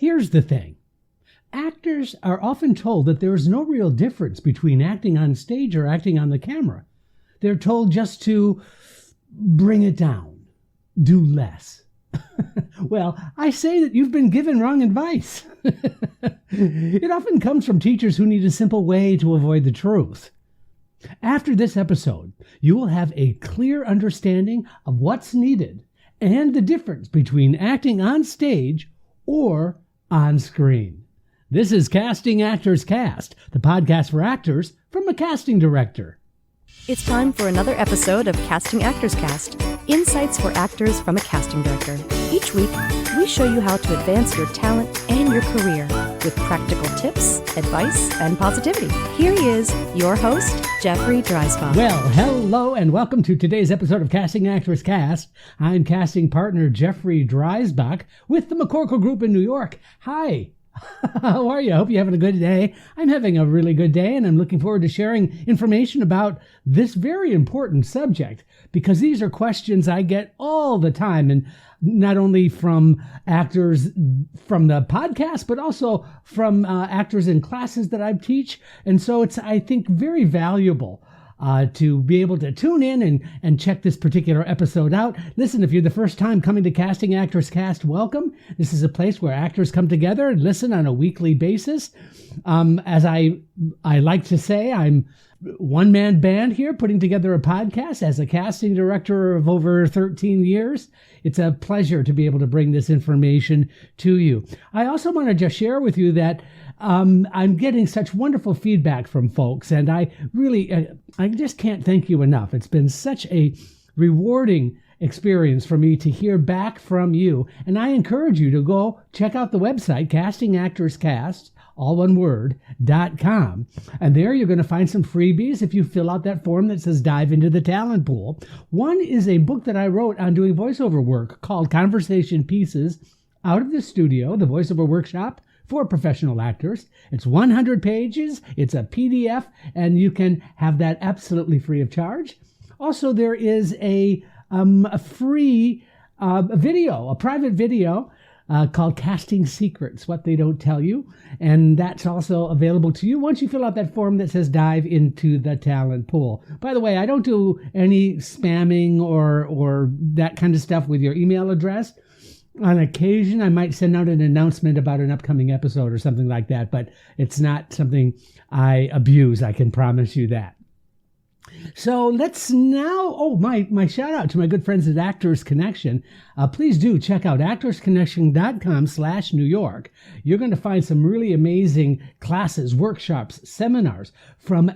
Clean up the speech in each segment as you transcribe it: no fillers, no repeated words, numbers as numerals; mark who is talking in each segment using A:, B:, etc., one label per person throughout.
A: Here's the thing. Actors are often told that there is no real difference between acting on stage or acting on the camera. They're told just to bring it down, do less. Well, I say that you've been given wrong advice. It often comes from teachers who need a simple way to avoid the truth. After this episode, you will have a clear understanding of what's needed and the difference between acting on stage or on screen. This is Casting Actors Cast, the podcast for actors from a casting director.
B: It's time for another episode of Casting Actors Cast, insights for actors from a casting director. Each week, we show you how to advance your talent and your career with practical tips, advice, and positivity. Here he is, your host, Jeffrey Dreisbach.
A: Well, hello and welcome to today's episode of Casting Actors Cast. I'm casting partner Jeffrey Dreisbach with the McCorkle Group in New York. Hi. How are you? I hope you're having a good day. I'm having a really good day, and I'm looking forward to sharing information about this very important subject, because these are questions I get all the time, and not only from actors from the podcast, but also from actors in classes that I teach. And so it's, I think, very valuable to be able to tune in and check this particular episode out. Listen, if you're the first time coming to Casting Actors Cast, welcome. This is a place where actors come together and listen on a weekly basis. As I like to say, I'm one-man band here putting together a podcast as a casting director of over 13 years. It's a pleasure to be able to bring this information to you. I also want to just share with you that I'm getting such wonderful feedback from folks, and I just can't thank you enough. It's been such a rewarding experience for me to hear back from you, and I encourage you to go check out the website, castingactorscast, all one word, .com. And there you're going to find some freebies if you fill out that form that says dive into the talent pool. One is a book that I wrote on doing voiceover work called Conversation Pieces Out of the Studio, the voiceover workshop for professional actors. It's 100 pages, it's a PDF, and you can have that absolutely free of charge. Also, there is a free video, a private video called Casting Secrets, What They Don't Tell You, and that's also available to you once you fill out that form that says dive into the talent pool. By the way, I don't do any spamming or that kind of stuff with your email address. On occasion, I might send out an announcement about an upcoming episode or something like that, but it's not something I abuse, I can promise you that. So let's now, my shout out to my good friends at Actors Connection. Please do check out actorsconnection.com/New York. You're going to find some really amazing classes, workshops, seminars from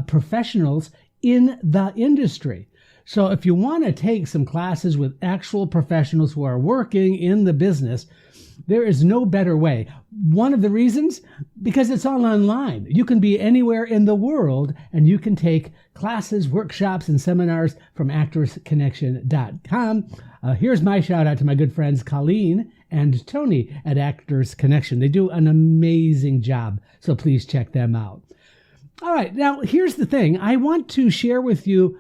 A: professionals in the industry. So if you want to take some classes with actual professionals who are working in the business, there is no better way. One of the reasons, because it's all online. You can be anywhere in the world and you can take classes, workshops, and seminars from actorsconnection.com. Here's my shout out to my good friends Colleen and Tony at Actors Connection. They do an amazing job, so please check them out. All right, now here's the thing. I want to share with you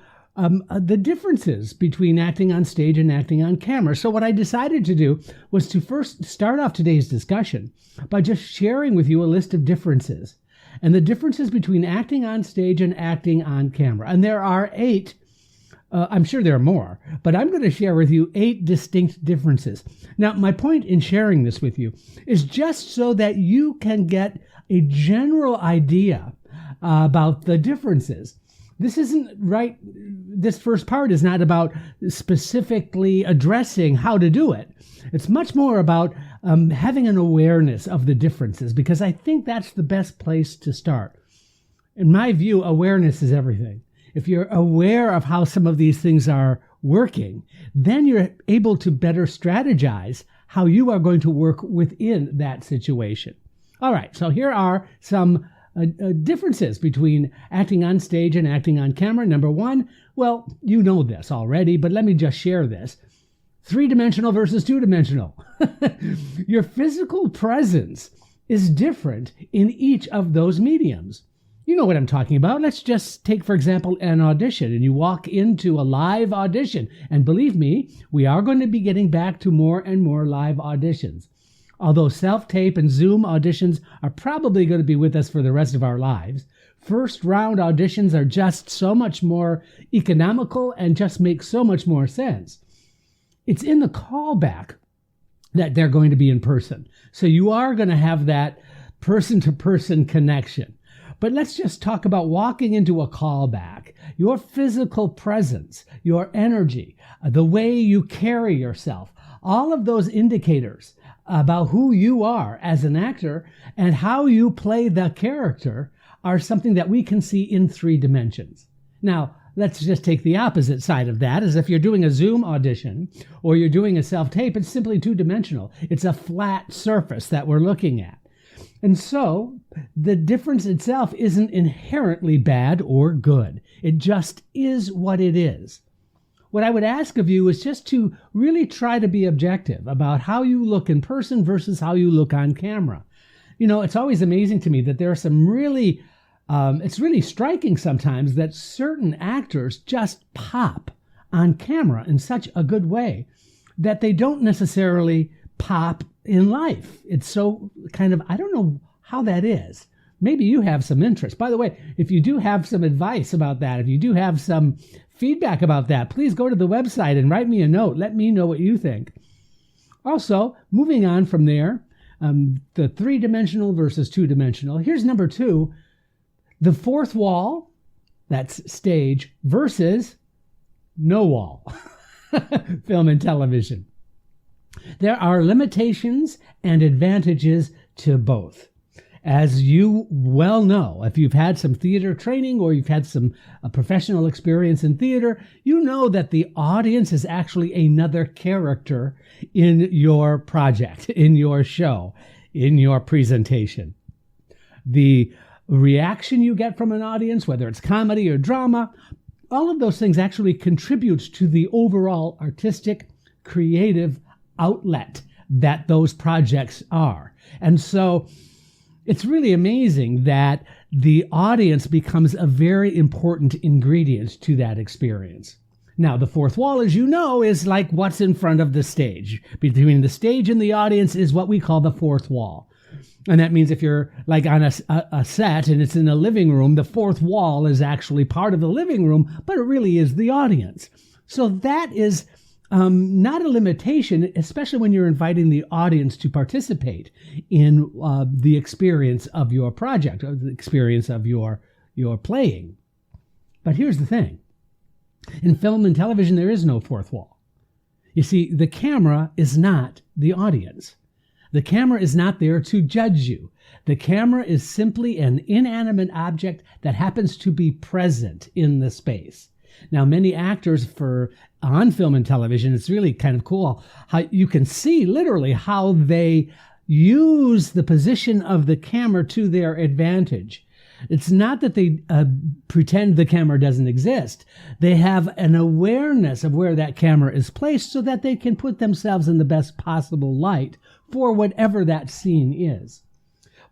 A: the differences between acting on stage and acting on camera. So what I decided to do was to first start off today's discussion by just sharing with you a list of differences and the differences between acting on stage and acting on camera. And there are 8, I'm sure there are more, but I'm going to share with you 8 distinct differences. Now, my point in sharing this with you is just so that you can get a general idea about the differences. This isn't right. This first part is not about specifically addressing how to do it. It's much more about having an awareness of the differences, because I think that's the best place to start. In my view, awareness is everything. If you're aware of how some of these things are working, then you're able to better strategize how you are going to work within that situation. All right, so here are some differences between acting on stage and acting on camera. Number 1, well, you know this already, but let me just share this. 3-dimensional versus 2-dimensional. Your physical presence is different in each of those mediums. You know what I'm talking about. Let's just take, for example, an audition, and you walk into a live audition. And believe me, we are going to be getting back to more and more live auditions. Although self-tape and Zoom auditions are probably going to be with us for the rest of our lives, first-round auditions are just so much more economical and just make so much more sense. It's in the callback that they're going to be in person. So you are going to have that person-to-person connection. But let's just talk about walking into a callback. Your physical presence, your energy, the way you carry yourself, all of those indicators about who you are as an actor and how you play the character are something that we can see in 3 dimensions. Now, let's just take the opposite side of that, as if you're doing a Zoom audition or you're doing a self-tape, it's simply 2-dimensional. It's a flat surface that we're looking at. And so the difference itself isn't inherently bad or good. It just is what it is. What I would ask of you is just to really try to be objective about how you look in person versus how you look on camera. You know, it's always amazing to me that there are some really, it's really striking sometimes that certain actors just pop on camera in such a good way that they don't necessarily pop in life. It's so kind of, I don't know how that is. Maybe you have some interest. By the way, if you do have some advice about that, if you do have some feedback about that, please go to the website and write me a note. Let me know what you think. Also, moving on from there, the 3-dimensional versus 2-dimensional. Here's number 2, the fourth wall, that's stage, versus no wall, film and television. There are limitations and advantages to both. As you well know, if you've had some theater training or you've had some professional experience in theater, you know that the audience is actually another character in your project, in your show, in your presentation. The reaction you get from an audience, whether it's comedy or drama, all of those things actually contribute to the overall artistic, creative outlet that those projects are. And so it's really amazing that the audience becomes a very important ingredient to that experience. Now, the fourth wall, as you know, is like what's in front of the stage. Between the stage and the audience is what we call the fourth wall. And that means if you're like on a set and it's in a living room, the fourth wall is actually part of the living room, but it really is the audience. So that is not a limitation, especially when you're inviting the audience to participate in the experience of your project, or the experience of your playing. But here's the thing. In film and television, there is no fourth wall. You see, the camera is not the audience. The camera is not there to judge you. The camera is simply an inanimate object that happens to be present in the space. Now, many actors on film and television, it's really kind of cool how you can see literally how they use the position of the camera to their advantage. It's not that they pretend the camera doesn't exist. They have an awareness of where that camera is placed so that they can put themselves in the best possible light for whatever that scene is.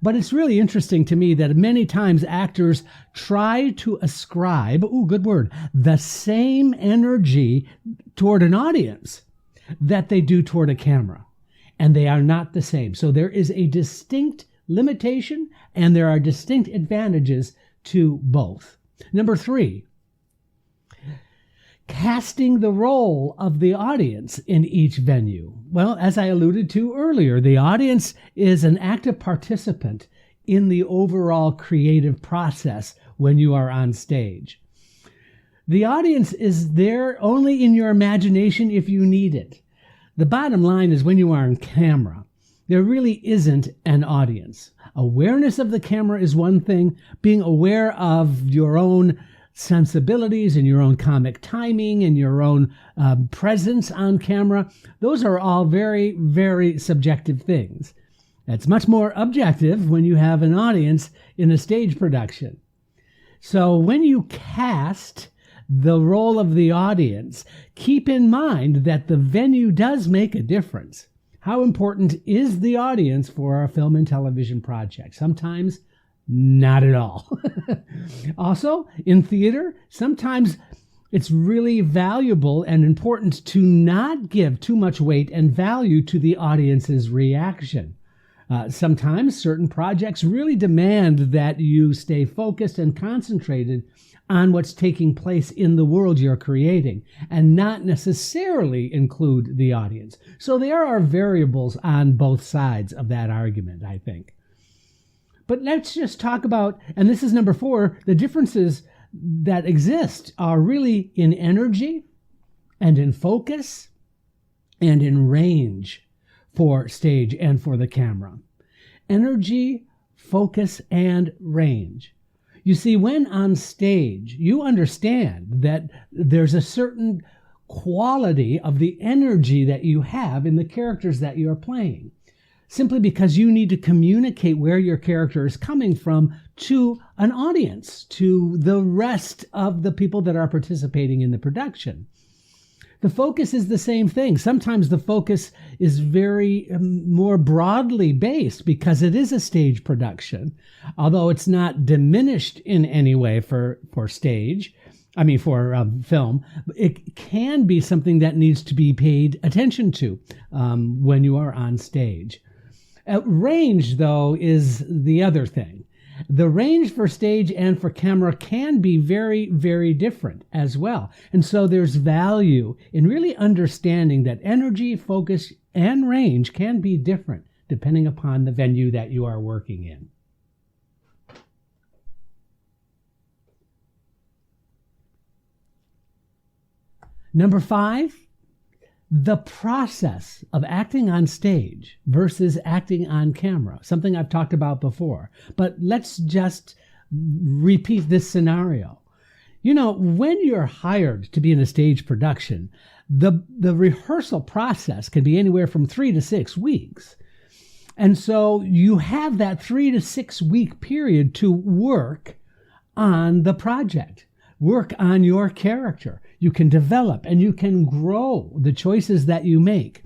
A: But it's really interesting to me that many times actors try to ascribe, good word, the same energy toward an audience that they do toward a camera. And they are not the same. So there is a distinct limitation and there are distinct advantages to both. Number 3, casting the role of the audience in each venue. Well, as I alluded to earlier, the audience is an active participant in the overall creative process when you are on stage. The audience is there only in your imagination if you need it. The bottom line is when you are on camera, there really isn't an audience. Awareness of the camera is one thing. Being aware of your own sensibilities and your own comic timing and your own presence on camera, those are all very, very subjective things. It's much more objective when you have an audience in a stage production. So when you cast the role of the audience, keep in mind that the venue does make a difference. How important is the audience for a film and television project? Sometimes not at all. Also, in theater, sometimes It's really valuable and important to not give too much weight and value to the audience's reaction. Sometimes certain projects really demand that you stay focused and concentrated on what's taking place in the world you're creating and not necessarily include the audience. So there are variables on both sides of that argument, I think. But let's just talk about, and this is number 4, the differences that exist are really in energy and in focus and in range for stage and for the camera. Energy, focus, and range. You see, when on stage, you understand that there's a certain quality of the energy that you have in the characters that you're playing, simply because you need to communicate where your character is coming from to an audience, to the rest of the people that are participating in the production. The focus is the same thing. Sometimes the focus is very more broadly based because it is a stage production, although it's not diminished in any way for stage. For film. It can be something that needs to be paid attention to when you are on stage. Range, though, is the other thing. The range for stage and for camera can be very, very different as well. And so there's value in really understanding that energy, focus, and range can be different depending upon the venue that you are working in. Number 5, the process of acting on stage versus acting on camera, something I've talked about before. But let's just repeat this scenario. You know, when you're hired to be in a stage production, the rehearsal process can be anywhere from 3 to 6 weeks. And so you have that 3 to 6 week period to work on the project, work on your character. You can develop and you can grow the choices that you make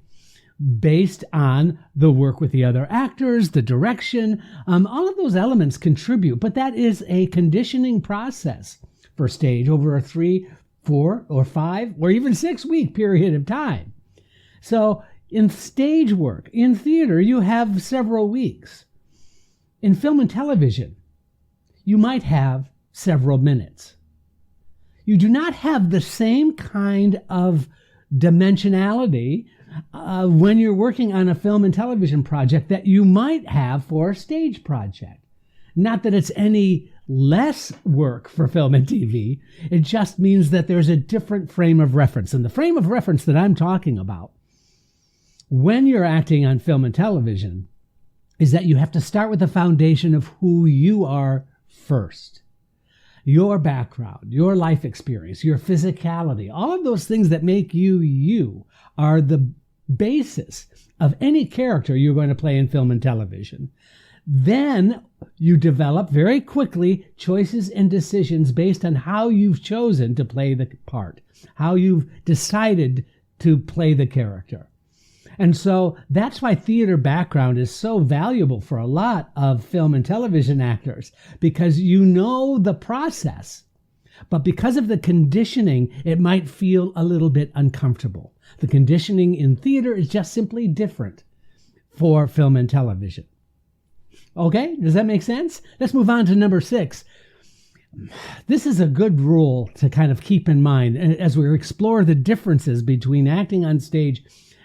A: based on the work with the other actors, the direction. All of those elements contribute, but that is a conditioning process for stage over a 3, 4, or 5, or even 6 week period of time. So in stage work, in theater, you have several weeks. In film and television, you might have several minutes. You do not have the same kind of dimensionality when you're working on a film and television project that you might have for a stage project. Not that it's any less work for film and TV. It just means that there's a different frame of reference. And the frame of reference that I'm talking about when you're acting on film and television is that you have to start with the foundation of who you are first. Your background, your life experience, your physicality, all of those things that make you you are the basis of any character you're going to play in film and television. Then you develop very quickly choices and decisions based on how you've chosen to play the part, how you've decided to play the character. And so that's why theater background is so valuable for a lot of film and television actors, because you know the process, but because of the conditioning, it might feel a little bit uncomfortable. The conditioning in theater is just simply different for film and television. Okay, does that make sense? Let's move on to number 6. This is a good rule to kind of keep in mind as we explore the differences between acting on stage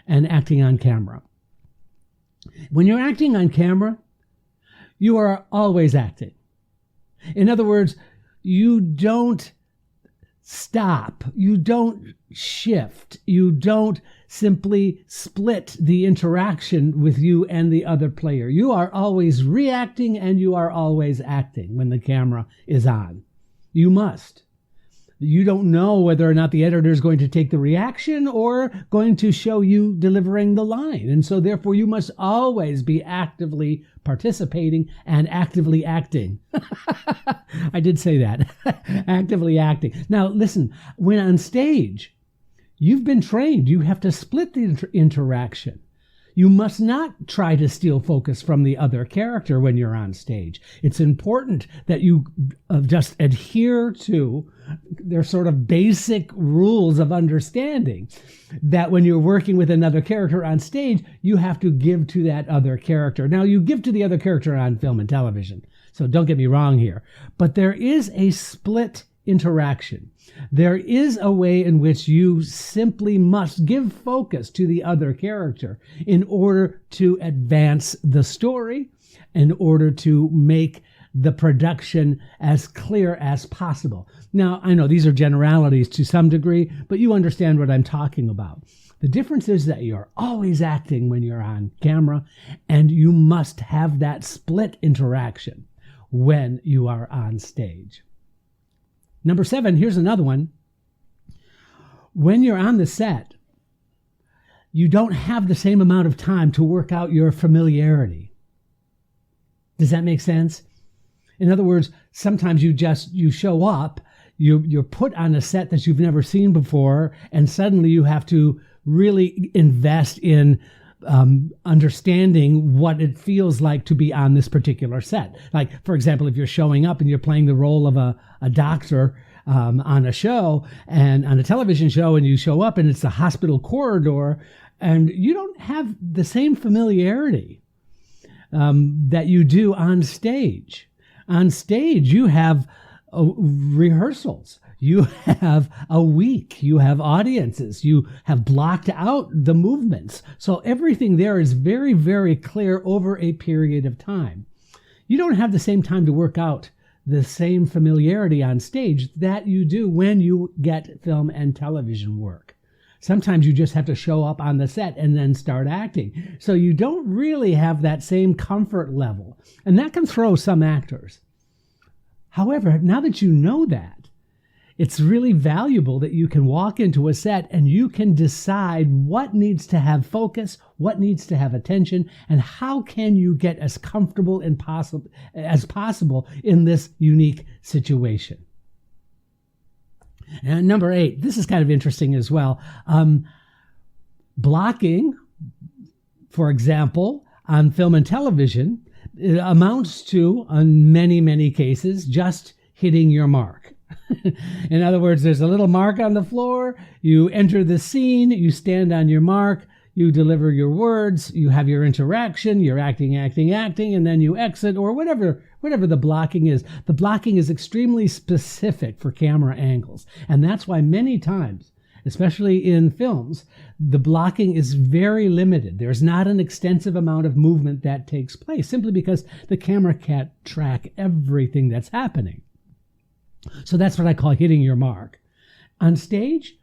A: and acting on camera. When you're acting on camera, you are always acting. In other words, you don't stop, you don't shift, you don't simply split the interaction with you and the other player. You are always reacting and you are always acting when the camera is on. You must. You don't know whether or not the editor is going to take the reaction or going to show you delivering the line. And so therefore you must always be actively participating and actively acting. I did say that. Actively acting. Now listen, when on stage, you've been trained. You have to split the interaction. You must not try to steal focus from the other character when you're on stage. It's important that you just adhere to their sort of basic rules of understanding, that when you're working with another character on stage, you have to give to that other character. Now, you give to the other character on film and television, so don't get me wrong here, but there is a split interaction. There is a way in which you simply must give focus to the other character in order to advance the story, in order to make the production as clear as possible. Now, I know these are generalities to some degree, but you understand what I'm talking about. The difference is that you're always acting when you're on camera, and you must have that split interaction when you are on stage. Number 7, here's another one. When you're on the set, you don't have the same amount of time to work out your familiarity. Does that make sense? In other words, sometimes you show up, you're put on a set that you've never seen before, and suddenly you have to really invest in understanding what it feels like to be on this particular set. Like, for example, if you're showing up and you're playing the role of a doctor on a show, and on a television show, and you show up and it's a hospital corridor, and you don't have the same familiarity that you do on stage. On stage, you have rehearsals. You have a week. You have audiences. You have blocked out the movements. So everything there is very, very clear over a period of time. You don't have the same time to work out the same familiarity on stage that you do when you get film and television work. Sometimes you just have to show up on the set and then start acting. So you don't really have that same comfort level. And that can throw some actors. However, now that you know that, it's really valuable that you can walk into a set and you can decide what needs to have focus, what needs to have attention, and how can you get as comfortable as possible in this unique situation. And number 8, this is kind of interesting as well. Blocking, for example, on film and television, it amounts to, in many, many cases, just hitting your mark. In other words, there's a little mark on the floor, you enter the scene, you stand on your mark, you deliver your words, you have your interaction, you're acting, and then you exit, or whatever the blocking is. The blocking is extremely specific for camera angles, and that's why many times, especially in films, the blocking is very limited. There's not an extensive amount of movement that takes place, simply because the camera can't track everything that's happening. So that's what I call hitting your mark. On stage,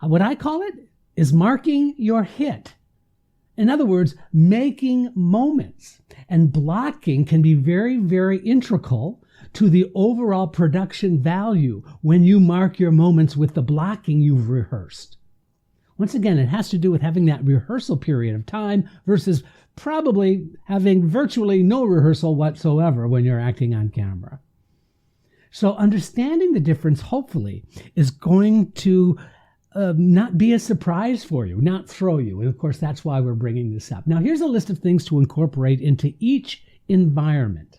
A: what I call it is marking your hit. In other words, making moments. And blocking can be very, very integral to the overall production value when you mark your moments with the blocking you've rehearsed. Once again, it has to do with having that rehearsal period of time versus probably having virtually no rehearsal whatsoever when you're acting on camera. So understanding the difference, hopefully, is going to not be a surprise for you, not throw you. And of course, that's why we're bringing this up. Now, here's a list of things to incorporate into each environment.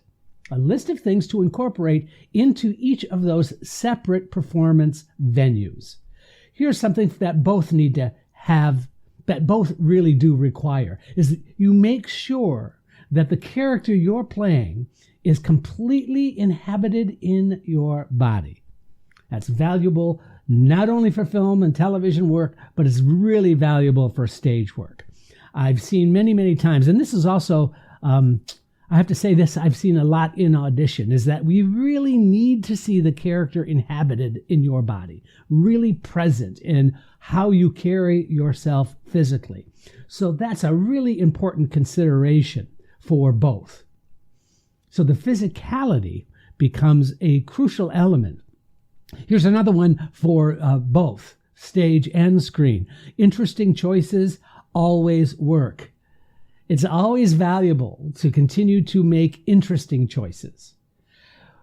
A: A list of things to incorporate into each of those separate performance venues. Here's something that both need to have, that both really do require, is that you make sure that the character you're playing is completely inhabited in your body. That's valuable not only for film and television work, but it's really valuable for stage work. I've seen many, many times, and this is also, I have to say this, I've seen a lot in audition, is that we really need to see the character inhabited in your body, really present in how you carry yourself physically. So that's a really important consideration for both. So the physicality becomes a crucial element. Here's another one for both stage and screen. Interesting choices always work. It's always valuable to continue to make interesting choices.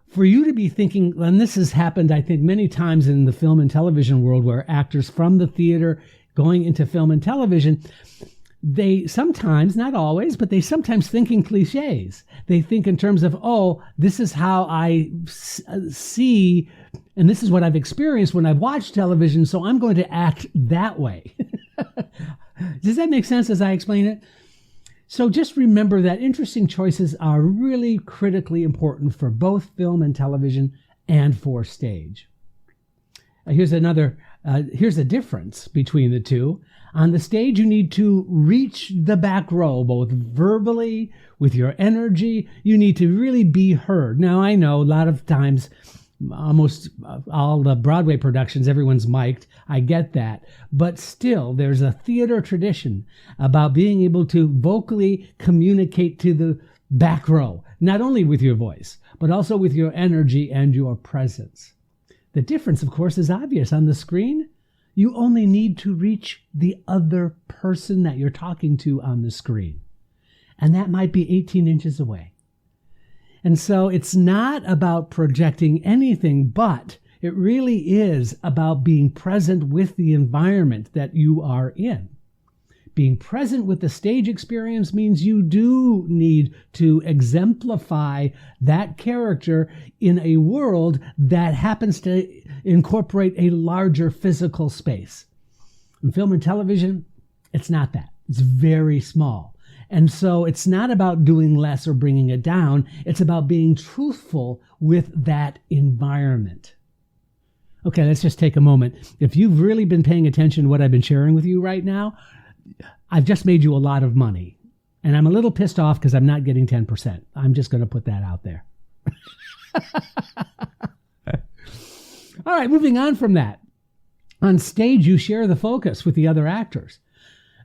A: For you to be thinking, and this has happened, I think, many times in the film and television world, where actors from the theater going into film and television, they sometimes, not always, but they sometimes think in cliches. They think in terms of, oh, this is how I see, and this is what I've experienced when I've watched television, so I'm going to act that way. Does that make sense as I explain it? So just remember that interesting choices are really critically important for both film and television and for stage. Here's a difference between the two. On the stage, you need to reach the back row, both verbally, with your energy. You need to really be heard. Now, I know a lot of times, almost all the Broadway productions, everyone's mic'd. I get that. But still, there's a theater tradition about being able to vocally communicate to the back row, not only with your voice, but also with your energy and your presence. The difference, of course, is obvious. On the screen, you only need to reach the other person that you're talking to on the screen. And that might be 18 inches away. And so it's not about projecting anything, but it really is about being present with the environment that you are in. Being present with the stage experience means you do need to exemplify that character in a world that happens to incorporate a larger physical space. In film and television, it's not that. It's very small. And so it's not about doing less or bringing it down. It's about being truthful with that environment. Okay, let's just take a moment. If you've really been paying attention to what I've been sharing with you right now, I've just made you a lot of money. And I'm a little pissed off because I'm not getting 10%. I'm just going to put that out there. All right, moving on from that. On stage, you share the focus with the other actors.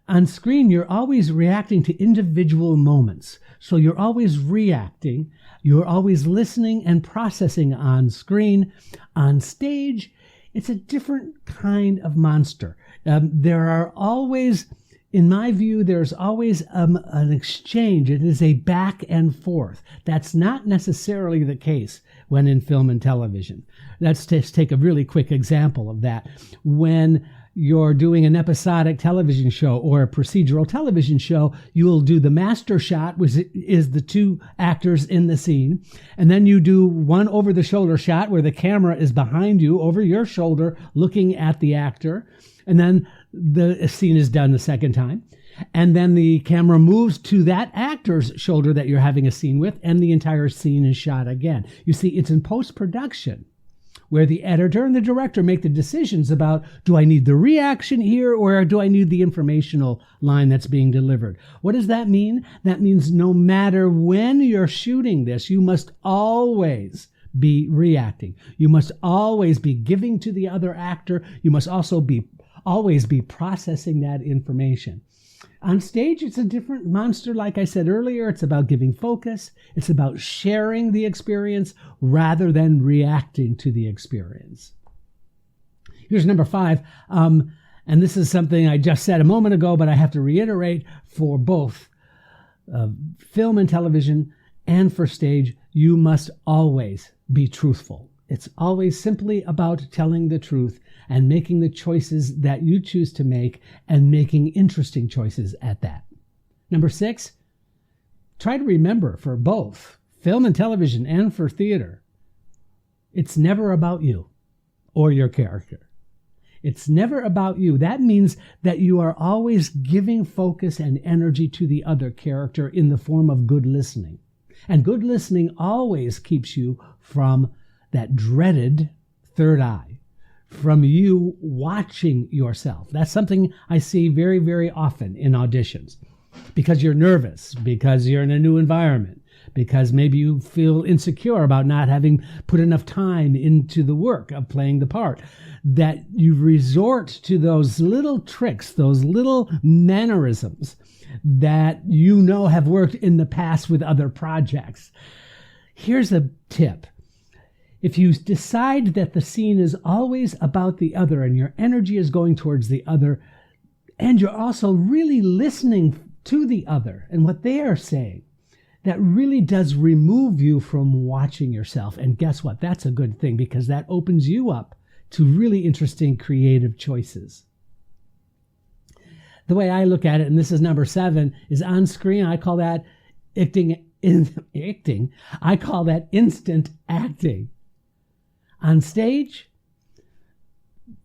A: On screen, you're always reacting to individual moments. So you're always reacting. You're always listening and processing on screen. On stage, it's a different kind of monster. There are always, in my view, there's always an exchange. It is a back and forth. That's not necessarily the case when in film and television. Let's just take a really quick example of that. When you're doing an episodic television show or a procedural television show, you'll do the master shot, which is the two actors in the scene. And then you do one over-the-shoulder shot where the camera is behind you, over your shoulder, looking at the actor. And then the scene is done the second time. And then the camera moves to that actor's shoulder that you're having a scene with, and the entire scene is shot again. You see, it's in post-production where the editor and the director make the decisions about, do I need the reaction here or do I need the informational line that's being delivered? What does that mean? That means no matter when you're shooting this, you must always be reacting. You must always be giving to the other actor. You must also always be processing that information. On stage, it's a different monster. Like I said earlier, it's about giving focus. It's about sharing the experience rather than reacting to the experience. Here's number 5. And this is something I just said a moment ago, but I have to reiterate for both film and television and for stage, you must always be truthful. It's always simply about telling the truth and making the choices that you choose to make and making interesting choices at that. Number 6, try to remember for both film and television and for theater, it's never about you or your character. It's never about you. That means that you are always giving focus and energy to the other character in the form of good listening. And good listening always keeps you from that dreaded third eye, from you watching yourself. That's something I see very, very often in auditions because you're nervous, because you're in a new environment, because maybe you feel insecure about not having put enough time into the work of playing the part, that you resort to those little tricks, those little mannerisms that you know have worked in the past with other projects. Here's a tip. If you decide that the scene is always about the other and your energy is going towards the other, and you're also really listening to the other and what they are saying, that really does remove you from watching yourself. And guess what? That's a good thing because that opens you up to really interesting creative choices. The way I look at it, and this is number 7, is on screen. I call that acting. I call that instant acting. On stage,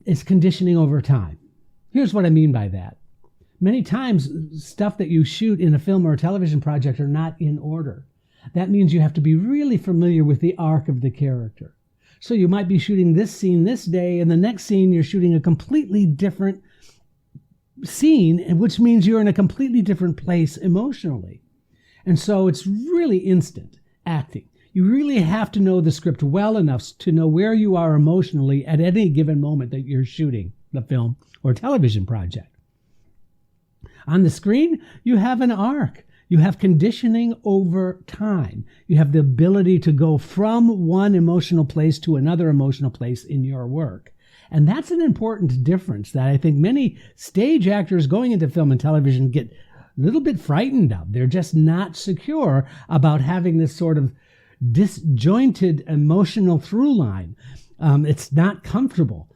A: it's conditioning over time. Here's what I mean by that. Many times, stuff that you shoot in a film or a television project are not in order. That means you have to be really familiar with the arc of the character. So you might be shooting this scene this day, and the next scene you're shooting a completely different scene, which means you're in a completely different place emotionally. And so it's really instant acting. You really have to know the script well enough to know where you are emotionally at any given moment that you're shooting the film or television project. On the screen, you have an arc. You have conditioning over time. You have the ability to go from one emotional place to another emotional place in your work. And that's an important difference that I think many stage actors going into film and television get a little bit frightened of. They're just not secure about having this sort of disjointed emotional through line. It's not comfortable.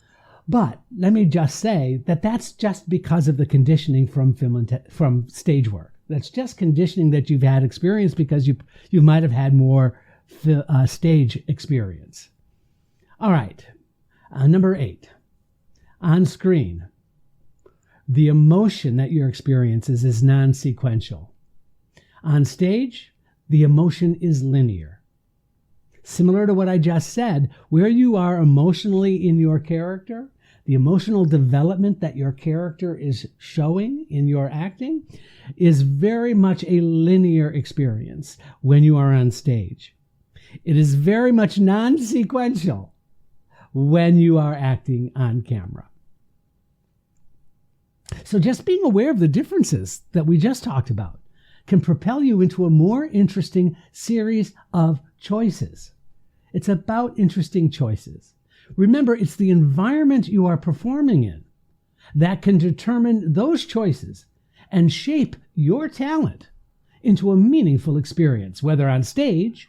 A: But let me just say that that's just because of the conditioning from film and from stage work. That's just conditioning that you've had experience because you might have had more stage experience. All right, number 8. On screen, the emotion that you're experiencing is non-sequential. On stage, the emotion is linear. Similar to what I just said, where you are emotionally in your character, the emotional development that your character is showing in your acting is very much a linear experience when you are on stage. It is very much non-sequential when you are acting on camera. So just being aware of the differences that we just talked about can propel you into a more interesting series of choices. It's about interesting choices. Remember, it's the environment you are performing in that can determine those choices and shape your talent into a meaningful experience, whether on stage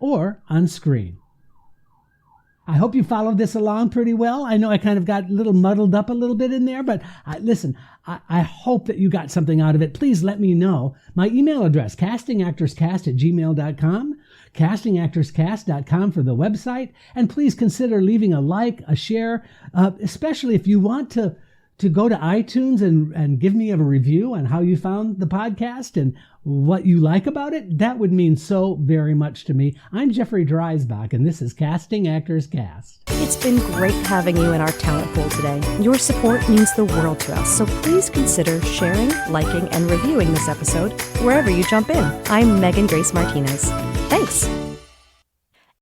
A: or on screen. I hope you followed this along pretty well. I know I kind of got a little muddled up a little bit in there, but listen, I hope that you got something out of it. Please let me know. My email address, castingactorscast@gmail.com, castingactorscast.com for the website, and please consider leaving a like, a share, especially if you want to go to iTunes and give me a review on how you found the podcast and what you like about it. That would mean so very much to me. I'm Jeffrey Dreisbach, and this is Casting Actors Cast.
B: It's been great having you in our talent pool today. Your support means the world to us, so please consider sharing, liking, and reviewing this episode wherever you jump in. I'm Megan Grace Martinez. Thanks.